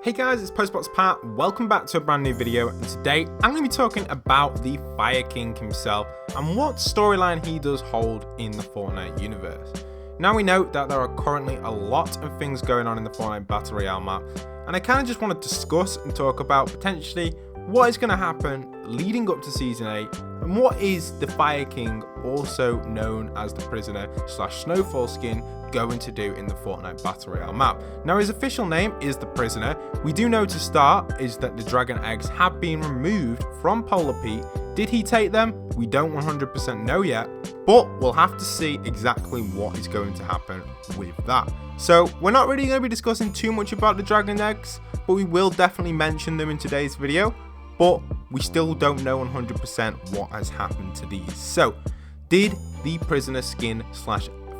Hey guys, it's Postboxpat. Welcome back to a brand new video, and today I'm going to be talking about the Fire King himself and what storyline he does hold in the Fortnite universe. Now we know that there are currently a lot of things going on in the Fortnite Battle Royale map, and I kind of just want to discuss and talk about potentially what is going to happen leading up to Season 8, and what is the Fire King, also known as the Prisoner / Snowfall skin, going to do in the Fortnite Battle Royale map. Now his official name is the Prisoner. We do know to start is that the dragon eggs have been removed from Polar Pete. Did he take them? We don't 100% know yet, but we'll have to see exactly what is going to happen with that. So we're not really going to be discussing too much about the dragon eggs, but we will definitely mention them in today's video, but we still don't know 100% what has happened to these. So did the Prisoner skin /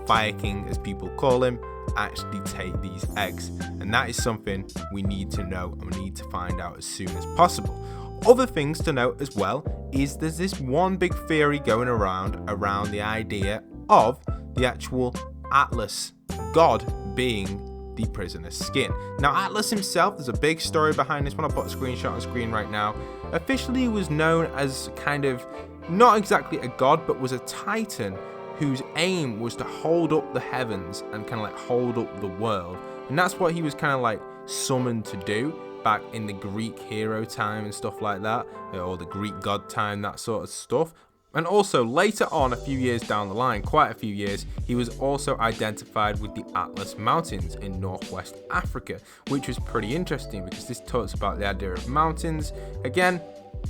Fire King, as people call him, actually take these eggs? And that is something we need to know, and we need to find out as soon as possible. Other things to note as well is there's this one big theory going around the idea of the actual Atlas god being the Prisoner skin. Now Atlas himself, there's a big story behind this one. I'll put a screenshot on screen right now. Officially he was known as kind of not exactly a god, but was a titan whose aim was to hold up the heavens and kind of like hold up the world. And that's what he was kind of like summoned to do back in the Greek hero time and stuff like that, or the Greek god time, that sort of stuff. And also later on, a few years down the line, quite a few years, he was also identified with the Atlas Mountains in northwest Africa, which was pretty interesting because this talks about the idea of mountains. Again,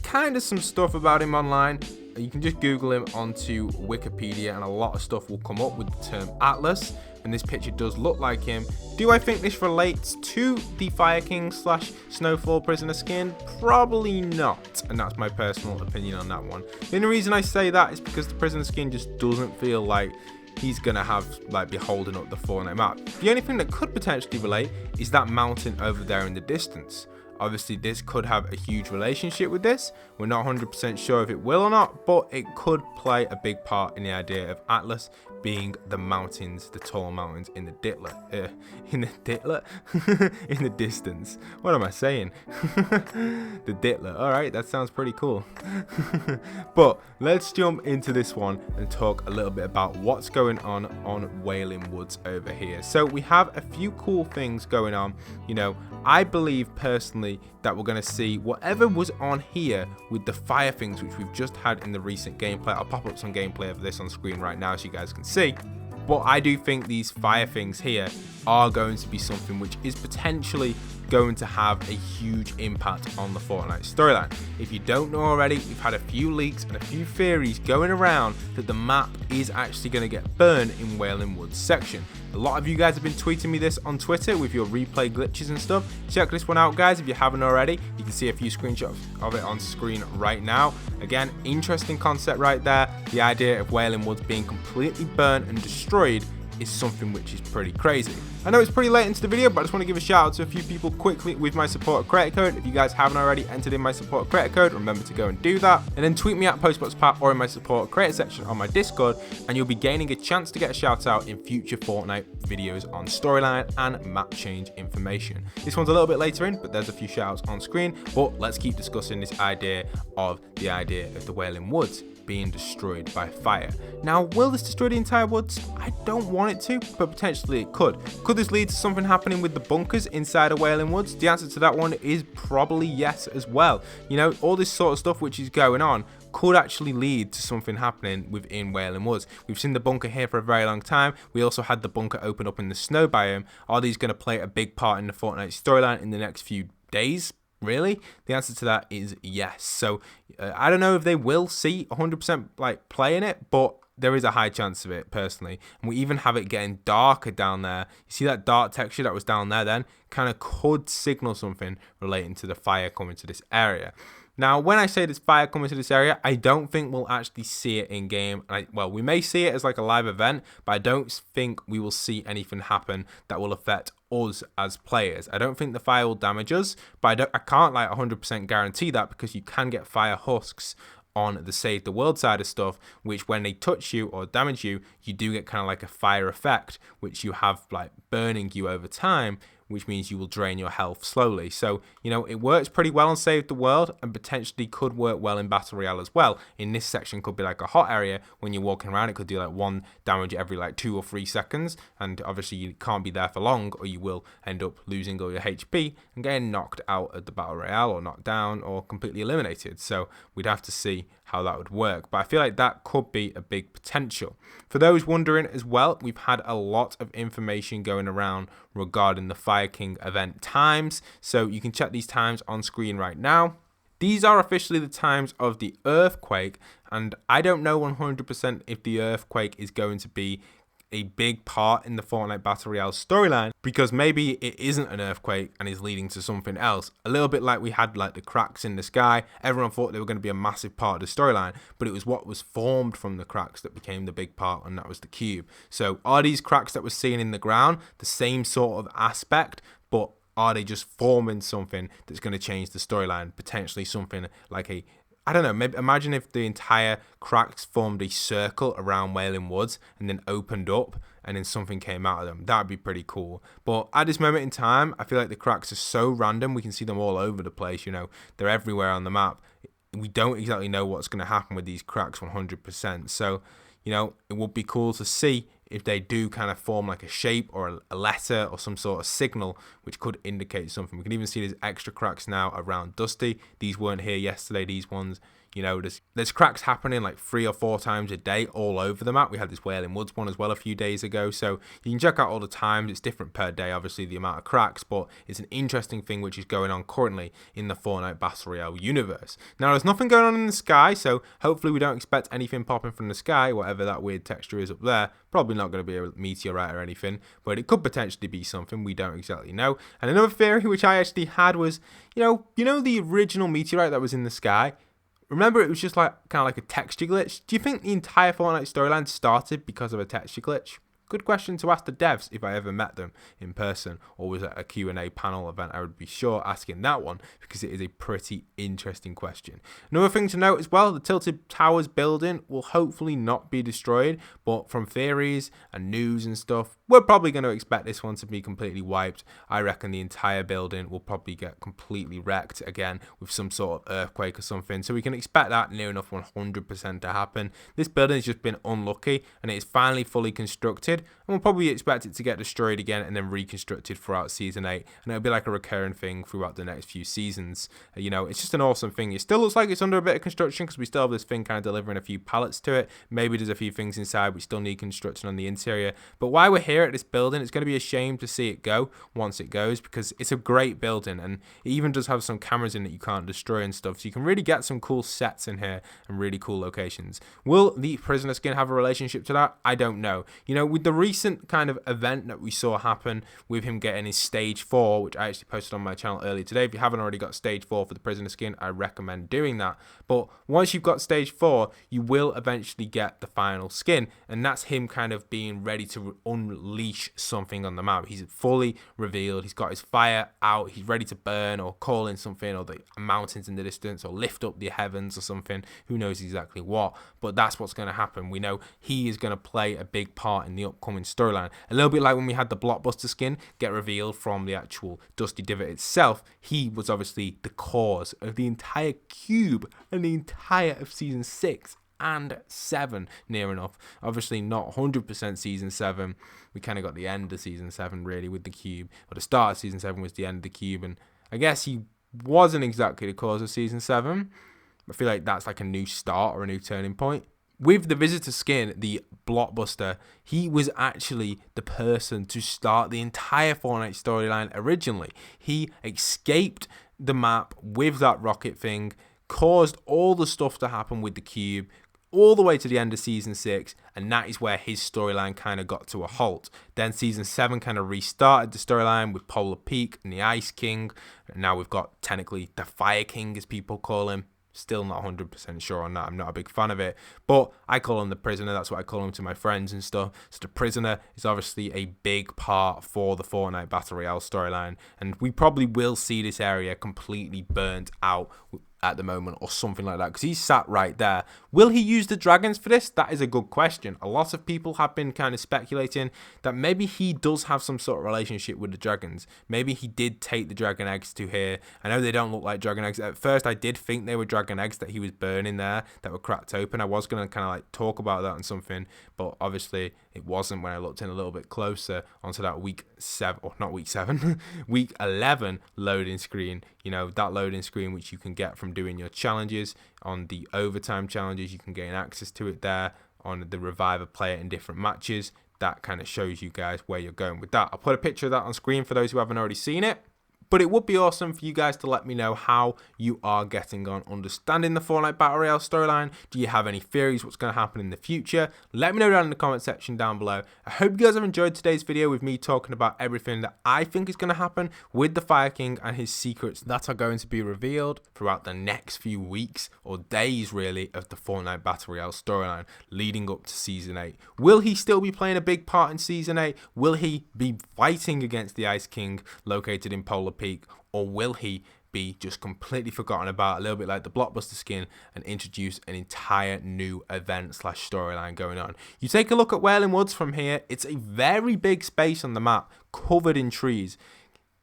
kind of some stuff about him online. You can just Google him onto Wikipedia and a lot of stuff will come up with the term Atlas, and this picture does look like him. Do I think this relates to the Fire King / Snowfall Prisoner skin? Probably not, and that's my personal opinion on that one. The only reason I say that is because the Prisoner skin just doesn't feel like he's gonna be holding up the Fortnite map. The only thing that could potentially relate is that mountain over there in the distance. Obviously, this could have a huge relationship with this. We're not 100% sure if it will or not, but it could play a big part in the idea of Atlas being the mountains, the tall mountains in the in the distance. What am I saying? The Dittler. All right, that sounds pretty cool. But let's jump into this one and talk a little bit about what's going on Wailing Woods over here. So we have a few cool things going on. You know, I believe personally that we're going to see whatever was on here with the fire things which we've just had in the recent gameplay. I'll pop up some gameplay of this on screen right now so you guys can see. But I do think these fire things here are going to be something which is potentially going to have a huge impact on the Fortnite storyline. If you don't know already, we've had a few leaks and a few theories going around that the map is actually going to get burned in Wailing Woods section. A lot of you guys have been tweeting me this on Twitter with your replay glitches and stuff. Check this one out, guys, if you haven't already. You can see a few screenshots of it on screen right now. Again, interesting concept right there. The idea of Wailing Woods being completely burnt and destroyed is something which is pretty crazy. I know it's pretty late into the video, but I just want to give a shout out to a few people quickly with my support creator code. If you guys haven't already entered in my support creator code, remember to go and do that. And then tweet me at Postboxpat or in my support creator section on my Discord, and you'll be gaining a chance to get a shout out in future Fortnite videos on storyline and map change information. This one's a little bit later in, but there's a few shout outs on screen. But let's keep discussing this idea of the Wailing Woods being destroyed by fire. Now, will this destroy the entire woods? I don't want it to, but potentially it could. Could this lead to something happening with the bunkers inside of Wailing Woods? The answer to that one is probably yes as well. You know, all this sort of stuff which is going on could actually lead to something happening within Wailing Woods. We've seen the bunker here for a very long time. We also had the bunker open up in the snow biome. Are these going to play a big part in the Fortnite storyline in the next few days? Really? The answer to that is yes. So I don't know if they will see 100% like playing it, but there is a high chance of it personally. And we even have it getting darker down there. You see that dark texture that was down there then? Kind of could signal something relating to the fire coming to this area. Now, when I say there's fire coming to this area, I don't think we'll actually see it in game. Well, we may see it as like a live event, but I don't think we will see anything happen that will affect us as players. I don't think the fire will damage us, but I can't like 100% guarantee that, because you can get fire husks on the save the world side of stuff, which when they touch you or damage you, you do get kind of like a fire effect, which you have like burning you over time, which means you will drain your health slowly. So, you know, it works pretty well on Save the World and potentially could work well in Battle Royale as well. In this section could be like a hot area when you're walking around. It could do like 1 damage every like 2 or 3 seconds, and obviously you can't be there for long or you will end up losing all your HP and getting knocked out of the Battle Royale or knocked down or completely eliminated. So we'd have to see how that would work, but I feel like that could be a big potential. For those wondering as well, we've had a lot of information going around regarding the Fire King event times, so you can check these times on screen right now. These are officially the times of the earthquake, and I don't know 100% if the earthquake is going to be a big part in the Fortnite Battle Royale storyline, because maybe it isn't an earthquake and is leading to something else. A little bit like we had like the cracks in the sky. Everyone thought they were going to be a massive part of the storyline, but it was what was formed from the cracks that became the big part, and that was the cube. So are these cracks that we're seeing in the ground the same sort of aspect, but are they just forming something that's going to change the storyline? Potentially something like a, I don't know, maybe imagine if the entire cracks formed a circle around Wailing Woods and then opened up and then something came out of them. That would be pretty cool. But at this moment in time, I feel like the cracks are so random. We can see them all over the place, you know. They're everywhere on the map. We don't exactly know what's going to happen with these cracks 100%. So, you know, it would be cool to see if they do kind of form like a shape or a letter or some sort of signal which could indicate something. We can even see there's extra cracks now around Dusty. These weren't here yesterday, these ones. You know, there's cracks happening like 3 or 4 times a day all over the map. We had this Wailing Woods one as well a few days ago. So you can check out all the times. It's different per day, obviously, the amount of cracks. But it's an interesting thing which is going on currently in the Fortnite Battle Royale universe. Now, there's nothing going on in the sky. So hopefully we don't expect anything popping from the sky, whatever that weird texture is up there. Probably not going to be a meteorite or anything. But it could potentially be something. We don't exactly know. And another theory which I actually had was, you know the original meteorite that was in the sky? Remember, it was just like kind of like a texture glitch. Do you think the entire Fortnite storyline started because of a texture glitch? Good question to ask the devs if I ever met them in person, or was it a Q&A panel event. I would be sure asking that one because it is a pretty interesting question. Another thing to note as well, the Tilted Towers building will hopefully not be destroyed, but from theories and news and stuff, we're probably going to expect this one to be completely wiped. I reckon the entire building will probably get completely wrecked again with some sort of earthquake or something. So we can expect that near enough 100% to happen. This building has just been unlucky and it is finally fully constructed. And we'll probably expect it to get destroyed again and then reconstructed throughout Season 8. And it'll be like a recurring thing throughout the next few seasons. You know, it's just an awesome thing. It still looks like it's under a bit of construction because we still have this thing kind of delivering a few pallets to it. Maybe there's a few things inside we still need construction on the interior. But while we're here at this building, it's going to be a shame to see it go once it goes because it's a great building. And it even does have some cameras in that you can't destroy and stuff. So you can really get some cool sets in here and really cool locations. Will the prisoner skin have a relationship to that? I don't know. You know, with the recent kind of event that we saw happen with him getting his stage 4, which I actually posted on my channel earlier today. If you haven't already got stage 4 for the prisoner skin, I recommend doing that. But once you've got stage 4, you will eventually get the final skin, and that's him kind of being ready to unleash something on the map. He's fully revealed. He's got his fire out. He's ready to burn or call in something, or the mountains in the distance, or lift up the heavens or something. Who knows exactly what, but that's what's going to happen. We know he is going to play a big part in the upcoming storyline. A little bit like when we had the Blockbuster skin get revealed from the actual Dusty Divot itself. He was obviously the cause of the entire cube and the entire of Season 6 and 7, near enough. Obviously not 100% Season 7. We kind of got the end of Season 7 really with the cube, or the start of Season 7 was the end of the cube, and I guess he wasn't exactly the cause of Season 7. I feel like that's like a new start or a new turning point. With the visitor skin, the Blockbuster, he was actually the person to start the entire Fortnite storyline originally. He escaped the map with that rocket thing, caused all the stuff to happen with the cube, all the way to the end of Season 6, and that is where his storyline kind of got to a halt. Then Season 7 kind of restarted the storyline with Polar Peak and the Ice King, and now we've got technically the Fire King, as people call him. Still not 100% sure on that. I'm not a big fan of it, but I call him the prisoner. That's what I call him to my friends and stuff. So the prisoner is obviously a big part for the Fortnite Battle Royale storyline, and we probably will see this area completely burnt out at the moment or something like that, because he's sat right there. Will he use the dragons for this? That is a good question. A lot of people have been kind of speculating that maybe he does have some sort of relationship with the dragons. Maybe he did take the dragon eggs to here. I know they don't look like dragon eggs. At first I did think they were dragon eggs that he was burning there, that were cracked open. I was going to kind of like talk about that and something, but obviously it wasn't when I looked in a little bit closer onto that week 7, or not week 7, week 11 loading screen. You know, that loading screen which you can get from doing your challenges. On the overtime challenges, you can gain access to it there. On the revive a player in different matches, that kind of shows you guys where you're going with that. I'll put a picture of that on screen for those who haven't already seen it. But it would be awesome for you guys to let me know how you are getting on understanding the Fortnite Battle Royale storyline. Do you have any theories what's going to happen in the future? Let me know down in the comment section down below. I hope you guys have enjoyed today's video with me talking about everything that I think is going to happen with the Fire King and his secrets that are going to be revealed throughout the next few weeks or days really of the Fortnite Battle Royale storyline leading up to Season 8. Will he still be playing a big part in Season 8? Will he be fighting against the Ice King located in Polar Peak, or will he be just completely forgotten about, a little bit like the Blockbuster skin, and introduce an entire new event slash storyline going on? You take a look at Wailing Woods from here, it's a very big space on the map covered in trees.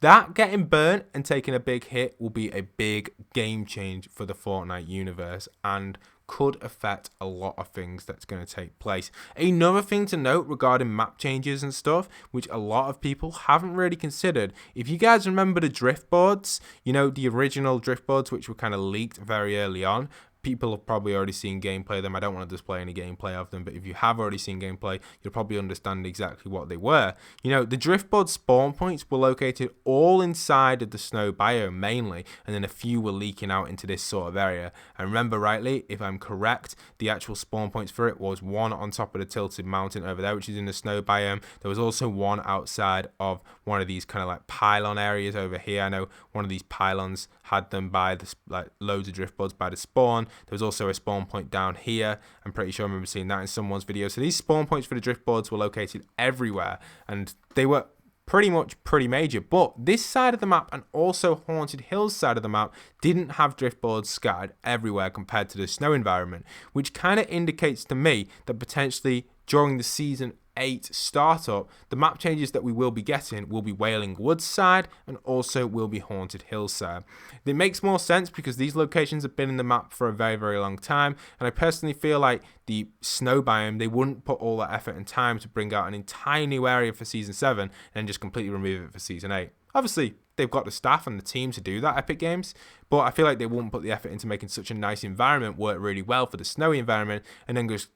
That getting burnt and taking a big hit will be a big game change for the Fortnite universe and could affect a lot of things that's going to take place. Another thing to note regarding map changes and stuff, which a lot of people haven't really considered, if you guys remember the drift boards, you know, the original drift boards which were kind of leaked very early on, people have probably already seen gameplay of them. I don't want to display any gameplay of them, but if you have already seen gameplay, you'll probably understand exactly what they were. You know, the driftboard spawn points were located all inside of the snow biome mainly, and then a few were leaking out into this sort of area. And remember rightly, if I'm correct, the actual spawn points for it was one on top of the tilted mountain over there, which is in the snow biome. There was also one outside of one of these kind of like pylon areas over here. I know one of these pylons had them by the like loads of driftboards by the spawn. There was also a spawn point down here. I'm pretty sure I remember seeing that in someone's video. So these spawn points for the drift boards were located everywhere, and they were pretty major. But this side of the map and also Haunted Hills side of the map didn't have drift boards scattered everywhere compared to the snow environment, which kind of indicates to me that potentially during the Season 8 startup, the map changes that we will be getting will be Wailing Woods side and also will be Haunted Hills side. It makes more sense because these locations have been in the map for a very long time, and I personally feel like the snow biome, they wouldn't put all that effort and time to bring out an entire new area for Season 7 and just completely remove it for Season 8. Obviously, they've got the staff and the team to do that, Epic Games, but I feel like they wouldn't put the effort into making such a nice environment work really well for the snowy environment and then just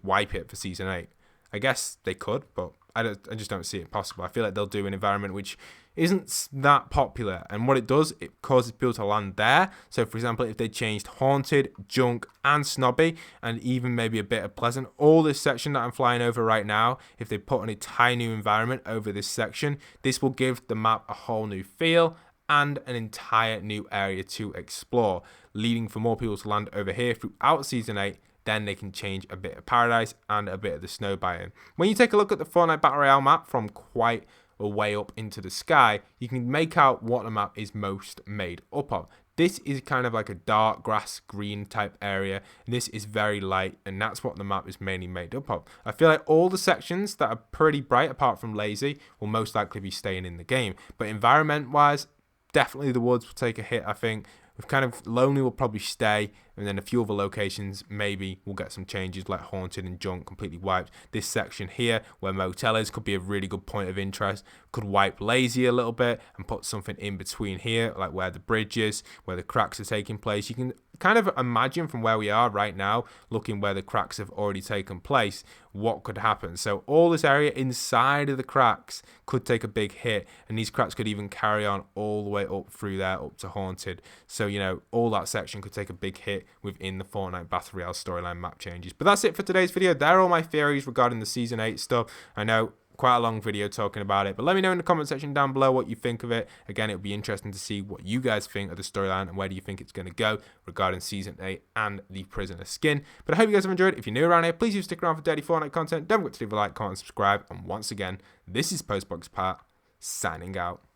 wipe it for Season 8. I guess they could, but I just don't see it possible. I feel like they'll do an environment which isn't that popular, and what it does, it causes people to land there. So for example, if they changed Haunted, Junk and Snobby, and even maybe a bit of Pleasant, all this section that I'm flying over right now, if they put an entire new environment over this section, this will give the map a whole new feel and an entire new area to explore, leading for more people to land over here throughout Season 8. Then they can change a bit of Paradise and a bit of the snow biome. When you take a look at the Fortnite Battle Royale map from quite a way up into the sky, you can make out what the map is most made up of. This is kind of like a dark grass green type area, and this is very light, and that's what the map is mainly made up of. I feel like all the sections that are pretty bright, apart from Lazy, will most likely be staying in the game. But environment wise, definitely the woods will take a hit, I think. With kind of Lonely will probably stay, and then a few other locations maybe we'll get some changes like Haunted and Junk completely wiped. This section here where Motel is could be a really good point of interest. Could wipe Lazy a little bit and put something in between here, like where the bridge is, where the cracks are taking place. You can kind of imagine from where we are right now, looking where the cracks have already taken place, what could happen. So all this area inside of the cracks could take a big hit, and these cracks could even carry on all the way up through there up to Haunted. So, you know, all that section could take a big hit within the Fortnite Battle Royale storyline map changes. But that's it for today's video. There are all my theories regarding the Season 8 stuff. I know, quite a long video talking about it, but let me know in the comment section down below what you think of it. Again, it would be interesting to see what you guys think of the storyline and where do you think it's going to go regarding Season 8 and the Prisoner skin. But I hope you guys have enjoyed. If you're new around here, please do stick around for daily Fortnite content. Don't forget to leave a like, comment, subscribe, and once again, this is Postboxpat signing out.